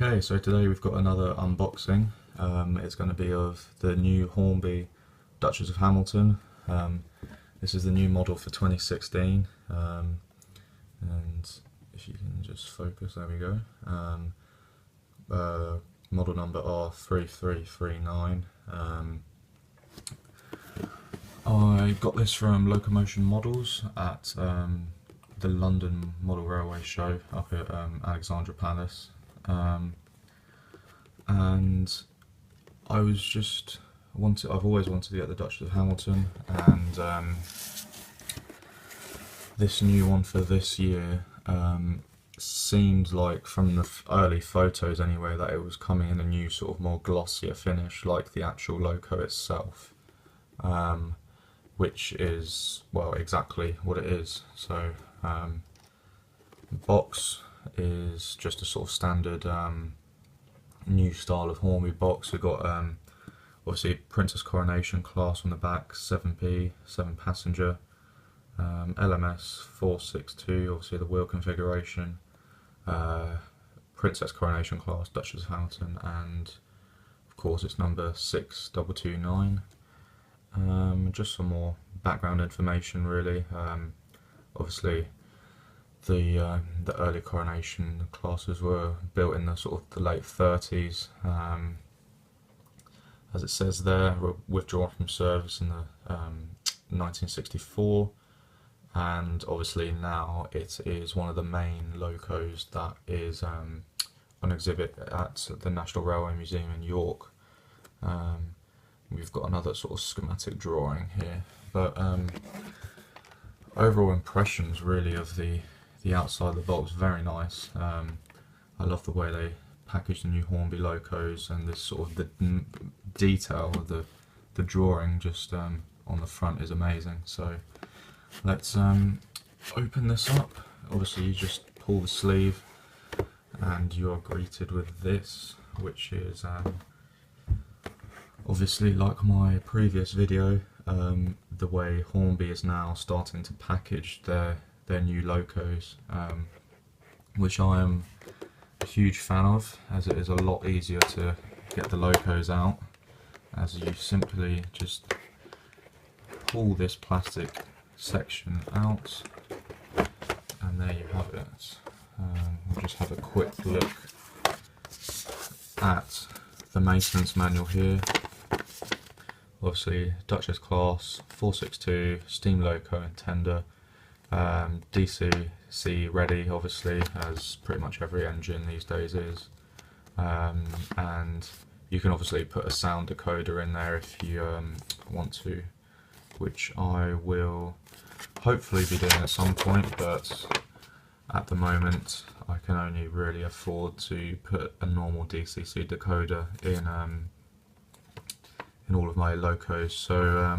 Okay, so today we've got another unboxing. It's going to be of the new Hornby Duchess of Hamilton. This is the new model for 2016, and if you can just focus, there we go. Model number R3339. I got this from Locomotion Models at the London Model Railway Show up at Alexandra Palace. And I've always wanted to get the Duchess of Hamilton, and this new one for this year seemed like, from the early photos anyway, that it was coming in a new sort of more glossier finish, like the actual loco itself, which is, well, exactly what it is. So the box is just a sort of standard new style of Hornby box. We've got obviously Princess Coronation class on the back, 7P, 7 passenger, LMS 462, obviously the wheel configuration, Princess Coronation class, Duchess of Hamilton, and of course it's number 6229. Just some more background information really. Obviously the early Coronation classes were built in the sort of the late 30s. As it says there, were withdrawn from service in the 1964, and obviously now it is one of the main locos that is on exhibit at the National Railway Museum in York. We've got another sort of schematic drawing here, but overall impressions really of the outside of the box, very nice. I love the way they package the new Hornby locos, and this sort of the detail of the drawing just on the front is amazing. So let's open this up. Obviously you just pull the sleeve and you are greeted with this, which is obviously, like my previous video, the way Hornby is now starting to package their new locos, which I am a huge fan of, as it is a lot easier to get the locos out, as you simply just pull this plastic section out, and there you have it. We'll just have a quick look at the maintenance manual here. Obviously Duchess class, 462, steam loco and tender, DCC ready, obviously, as pretty much every engine these days is, and you can obviously put a sound decoder in there if you want to, which I will hopefully be doing at some point, but at the moment I can only really afford to put a normal DCC decoder in all of my locos. So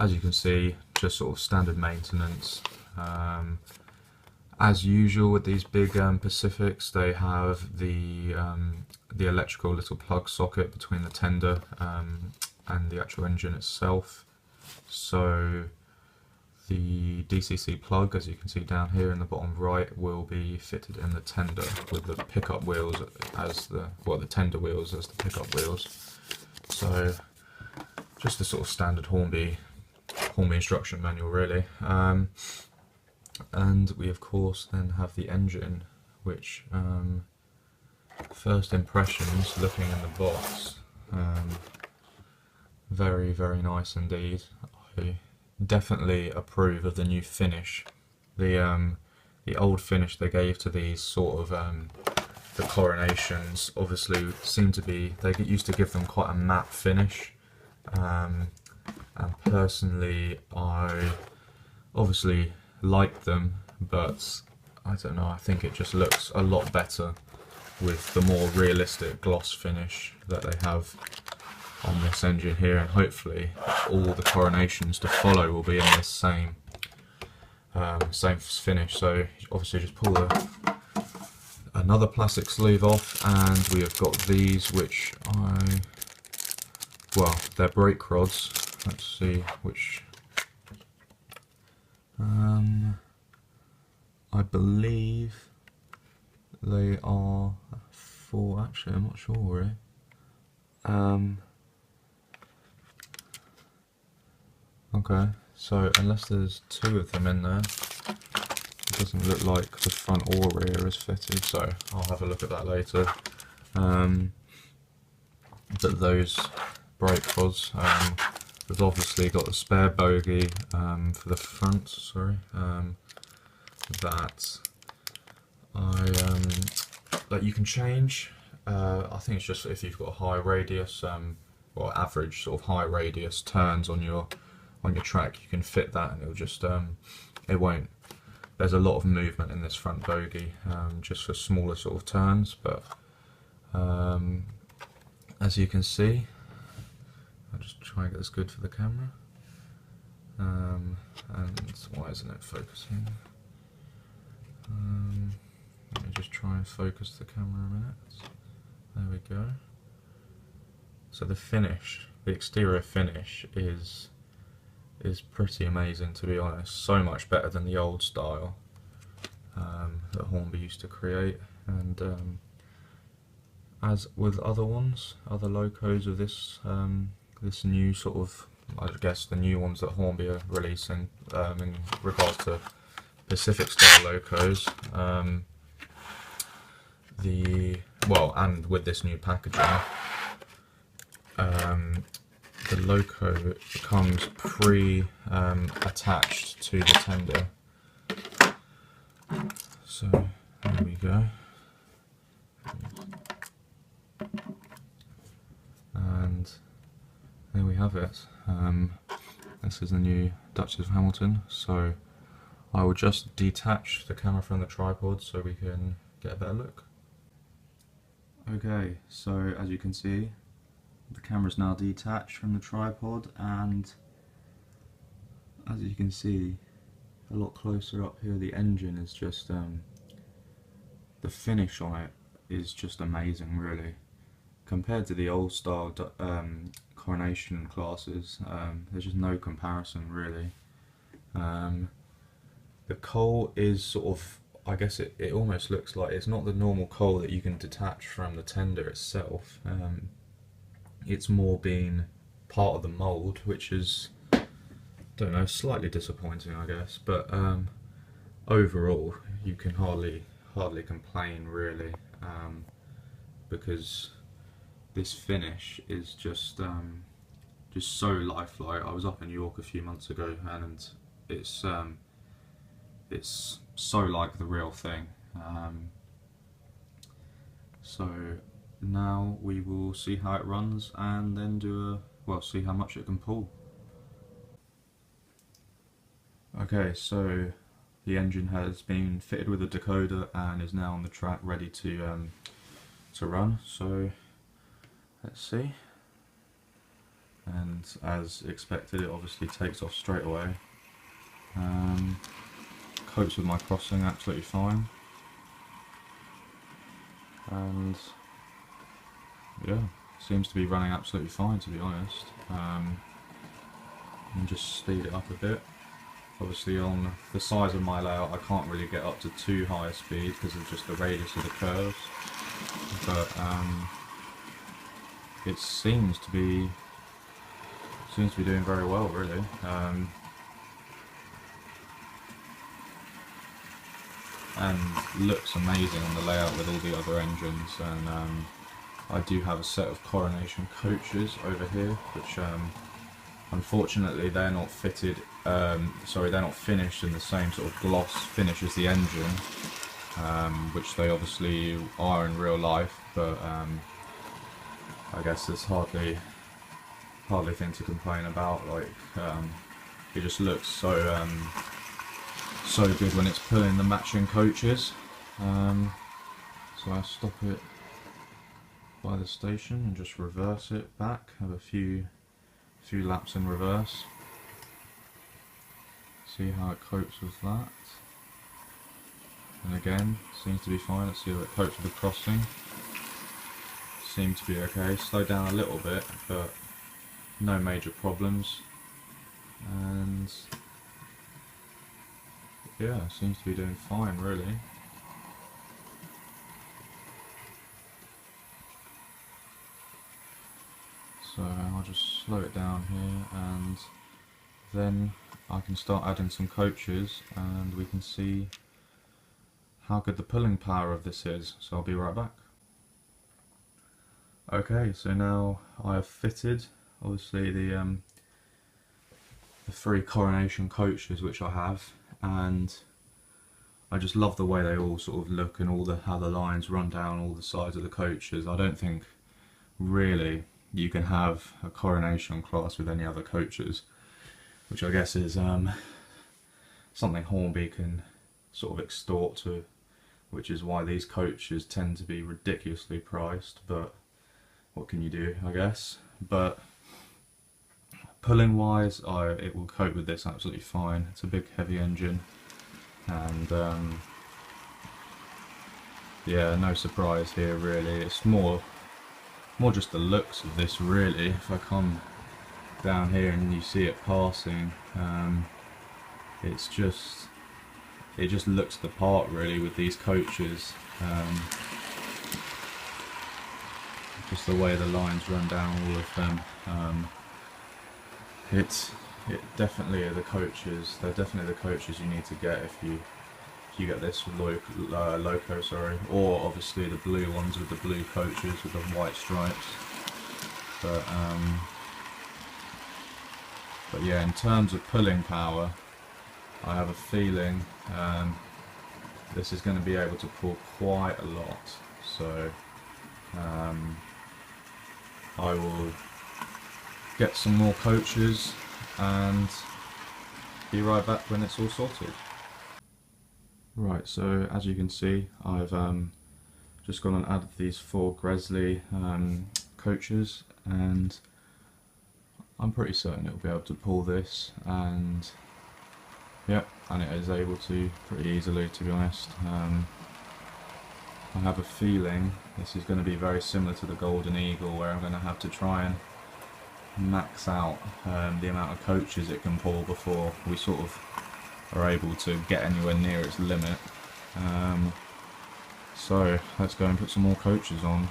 as you can see, just sort of standard maintenance. As usual with these big Pacifics, they have the electrical little plug socket between the tender and the actual engine itself. So the DCC plug, as you can see down here in the bottom right, will be fitted in the tender with the pickup wheels as the tender wheels as the pickup wheels. So just the sort of standard Hornby instruction manual really. And we of course then have the engine, which first impressions looking in the box, very, very nice indeed. I definitely approve of the new finish. The old finish they gave to these sort of the Coronations obviously seem to be, they used to give them quite a matte finish, and personally I obviously like them, but I don't know, I think it just looks a lot better with the more realistic gloss finish that they have on this engine here, and hopefully all the Coronations to follow will be in this same finish. So obviously just pull another plastic sleeve off, and we have got these, which they're brake rods. Let's see which. I believe they are 4, actually I'm not sure really. Okay, so unless there's 2 of them in there, it doesn't look like the front or rear is fitted, so I'll have a look at that later. But those brake rods, we've obviously got the spare bogie for the front, sorry, that you can change. I think it's just if you've got a high radius, or average sort of high radius turns on your track, you can fit that, and it'll just it won't. There's a lot of movement in this front bogie, just for smaller sort of turns, but as you can see, I'll just try and get this good for the camera. And why isn't it focusing? Let me just try and focus the camera a minute. There we go. So the finish, the exterior finish is pretty amazing, to be honest. So much better than the old style that Hornby used to create. And as with other ones, other locos of this this new sort of, I guess the new ones that Hornby are releasing in regards to Pacific style locos, and with this new packaging, the loco comes attached to the tender. So there we go. And there we have it. This is the new Duchess of Hamilton. So I will just detach the camera from the tripod so we can get a better look. Okay, so as you can see, the camera's now detached from the tripod, and as you can see a lot closer up here, the engine is just the finish on it is just amazing, really. Compared to the old style Coronation classes, there's just no comparison, really. The coal is sort of, I guess it almost looks like it's not the normal coal that you can detach from the tender itself. It's more being part of the mould, which is, don't know, slightly disappointing, I guess. But overall, you can hardly complain, really, because this finish is just so lifelike. I was up in New York a few months ago, and it's so like the real thing. So now we will see how it runs, and then see how much it can pull. Okay, so the engine has been fitted with a decoder and is now on the track ready to run. So let's see. And as expected, it obviously takes off straight away. Copes with my crossing absolutely fine. And yeah, seems to be running absolutely fine, to be honest. And just speed it up a bit. Obviously on the size of my layout I can't really get up to too high a speed because of just the radius of the curves, but it seems to be doing very well, really. And looks amazing on the layout with all the other engines. And I do have a set of Coronation coaches over here, which unfortunately they're not fitted. They're not finished in the same sort of gloss finish as the engine, which they obviously are in real life. But I guess there's hardly thing to complain about. Like, it just looks so good when it's pulling the matching coaches. So I stop it by the station and just reverse it back. Have a few laps in reverse. See how it copes with that. And again, seems to be fine. Let's see how it copes with the crossing. Seems to be okay. Slow down a little bit, but no major problems. And yeah, seems to be doing fine, really. So I'll just slow it down here, and then I can start adding some coaches and we can see how good the pulling power of this is. So I'll be right back. Okay, so now I have fitted obviously the 3 Coronation coaches which I have, and I just love the way they all sort of look and how the lines run down all the sides of the coaches. I don't think really you can have a Coronation class with any other coaches, which I guess is something Hornby can sort of extort to, which is why these coaches tend to be ridiculously priced, but what can you do, I guess. But pulling wise, it will cope with this absolutely fine. It's a big heavy engine, and yeah, no surprise here really. It's more just the looks of this really. If I come down here and you see it passing, it just looks the part really with these coaches. Just the way the lines run down all of them. It definitely are the coaches. They're definitely the coaches you need to get if you get this loco, sorry, or obviously the blue ones with the blue coaches with the white stripes. But yeah, in terms of pulling power, I have a feeling this is going to be able to pull quite a lot. So I will get some more coaches and be right back when it's all sorted. Right, so as you can see, I've just gone and added these 4 Gresley coaches, and I'm pretty certain it'll be able to pull this, and yeah, and it is able to pretty easily, to be honest. I have a feeling this is going to be very similar to the Golden Eagle, where I'm going to have to try and max out the amount of coaches it can pull before we sort of are able to get anywhere near its limit. So let's go and put some more coaches on.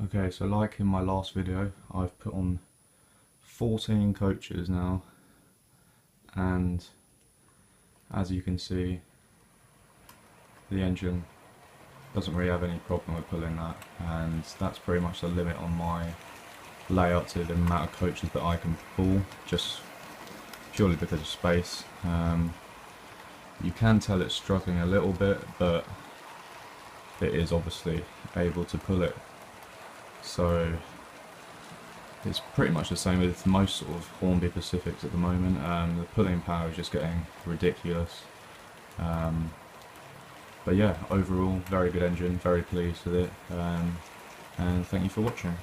Okay, so like in my last video, I've put on 14 coaches now, and as you can see, the engine doesn't really have any problem with pulling that, and that's pretty much the limit on my layout to the amount of coaches that I can pull, just purely because of space. You can tell it's struggling a little bit, but it is obviously able to pull it. So it's pretty much the same with most sort of Hornby Pacifics at the moment. The pulling power is just getting ridiculous. But yeah, overall very good engine, very pleased with it, and thank you for watching.